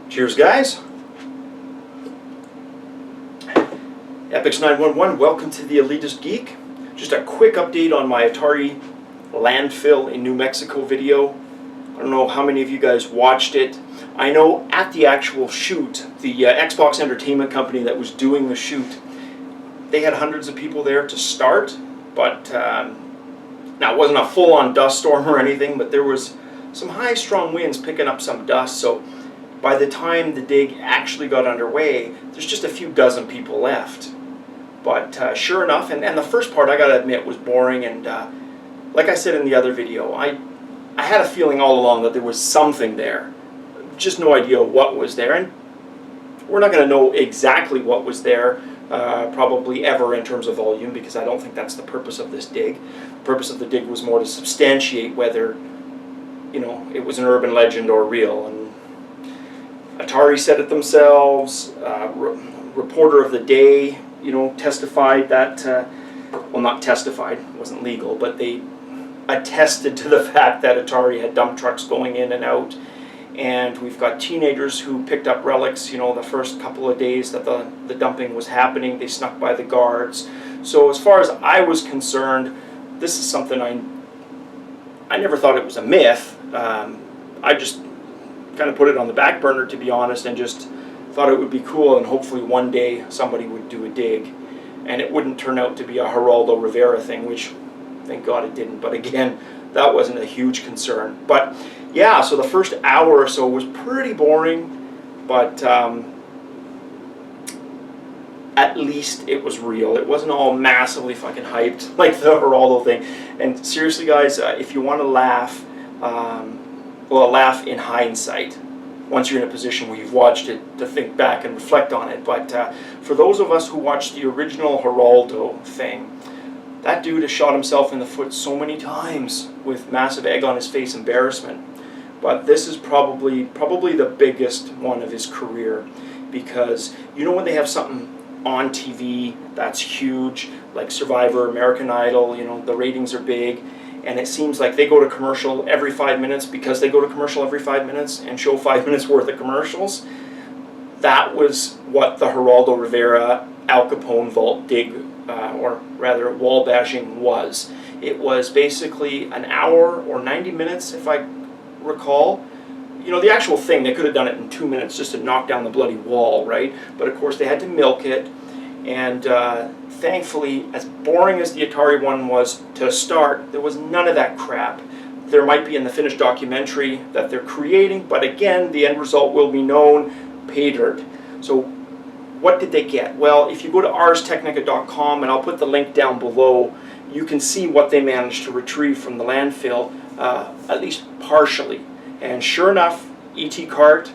Cheers, guys. Epyx911, welcome to the Elitist Geek. Just a quick update on my Atari Landfill in New Mexico video. I don't know how many of you guys watched it. I know at the actual shoot, the Xbox Entertainment Company that was doing the shoot, they had hundreds of people there to start, but now it wasn't a full-on dust storm or anything, but there was some high strong winds picking up some dust, so by the time the dig actually got underway, there's just a few dozen people left. But sure enough, and the first part I gotta admit was boring, and like I said in the other video, I had a feeling all along that there was something there, just no idea what was there, and we're not gonna know exactly what was there probably ever in terms of volume, because I don't think that's the purpose of this dig. The purpose of the dig was more to substantiate whether, you know, it was an urban legend or real. And Atari said it themselves. Reporter of the day, you know, testified that, well, not testified, it wasn't legal, but they attested to the fact that Atari had dump trucks going in and out. And we've got teenagers who picked up relics, you know, the first couple of days that the dumping was happening. They snuck by the guards. So as far as I was concerned, this is something I never thought it was a myth. I just kind of put it on the back burner, to be honest, and just thought it would be cool, and hopefully one day somebody would do a dig and it wouldn't turn out to be a Geraldo Rivera thing, which thank God it didn't, but again, that wasn't a huge concern. But yeah, so the first hour or so was pretty boring, but at least it was real. It wasn't all massively fucking hyped like the Geraldo thing. And seriously, guys, if you want to laugh, well, laugh in hindsight, once you're in a position where you've watched it, to think back and reflect on it. But for those of us who watched the original Geraldo thing, that dude has shot himself in the foot so many times with massive egg on his face embarrassment. But this is probably the biggest one of his career, because you know when they have something on TV that's huge, like Survivor, American Idol, you know, the ratings are big, and it seems like they go to commercial every 5 minutes because they go to commercial every 5 minutes and show 5 minutes worth of commercials. That was what the Geraldo Rivera Al Capone vault dig, or rather wall bashing, was. It was basically an hour or 90 minutes, if I recall. You know, the actual thing, they could have done it in 2 minutes just to knock down the bloody wall, right? But of course they had to milk it, and thankfully, as boring as the Atari one was to start, there was none of that crap. There might be in the finished documentary that they're creating, but again, the end result will be known, paydirt. So what did they get? Well, if you go to arstechnica.com, and I'll put the link down below, you can see what they managed to retrieve from the landfill, at least partially. And sure enough, ET cart,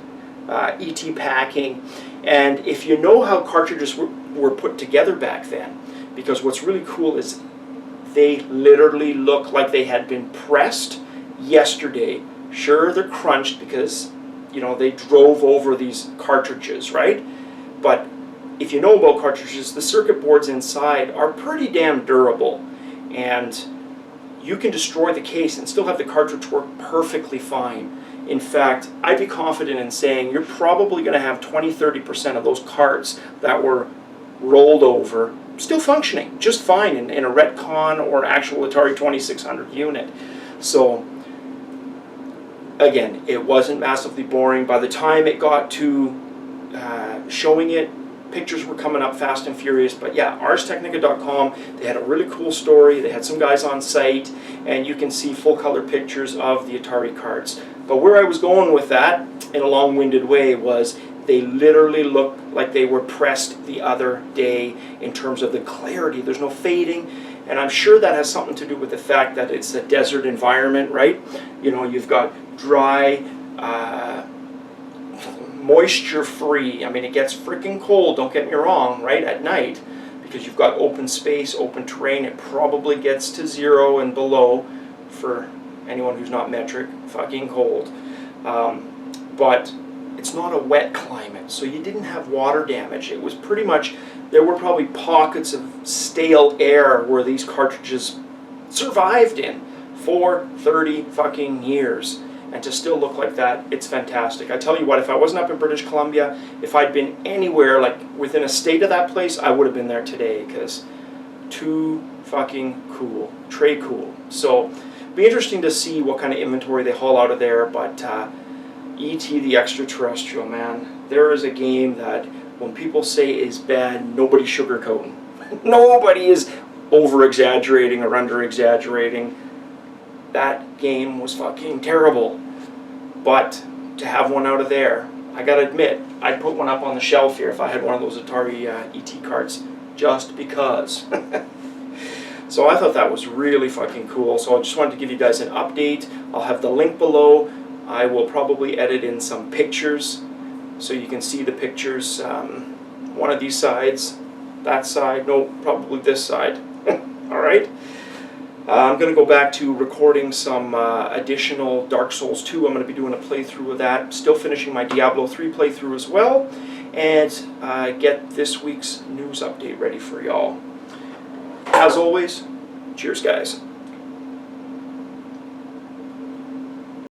ET packing, and if you know how cartridges were put together back then, because what's really cool is they literally look like they had been pressed yesterday. Sure, they're crunched because, you know, they drove over these cartridges, right? But if you know about cartridges, the circuit boards inside are pretty damn durable, and you can destroy the case and still have the cartridge work perfectly fine. In fact, I'd be confident in saying you're probably going to have 20-30% of those carts that were rolled over still functioning just fine in a retcon or actual Atari 2600 unit. So again, it wasn't massively boring. By the time it got to showing it, pictures were coming up fast and furious. But yeah, arstechnica.com, they had a really cool story. They had some guys on site, and you can see full color pictures of the Atari carts. But where I was going with that, in a long-winded way, was they literally look like they were pressed the other day in terms of the clarity. There's no fading, and I'm sure that has something to do with the fact that it's a desert environment, right? You know, you've got dry, moisture-free. I mean, it gets freaking cold, don't get me wrong, right, at night, because you've got open space, open terrain. It probably gets to 0 and below for anyone who's not metric, fucking cold. But it's not a wet climate, so you didn't have water damage. It was pretty much, there were probably pockets of stale air where these cartridges survived in for 30 fucking years. and to still look like that, it's fantastic. I tell you what, if I wasn't up in British Columbia, if I'd been anywhere like within a state of that place, I would have been there today, because too fucking cool. Tray cool. So be interesting to see what kind of inventory they haul out of there. But E.T. the Extraterrestrial, man, there is a game that when people say is bad, nobody's sugarcoating. Nobody is over-exaggerating or under-exaggerating. That game was fucking terrible. But to have one out of there, I gotta admit, I'd put one up on the shelf here if I had one of those Atari ET carts, just because. So I thought that was really fucking cool. So I just wanted to give you guys an update. I'll have the link below. I will probably edit in some pictures so you can see the pictures. One of these sides, that side, no, probably this side. Alright? I'm going to go back to recording some additional Dark Souls 2. I'm going to be doing a playthrough of that. Still finishing my Diablo 3 playthrough as well. And get this week's news update ready for y'all. As always, cheers guys.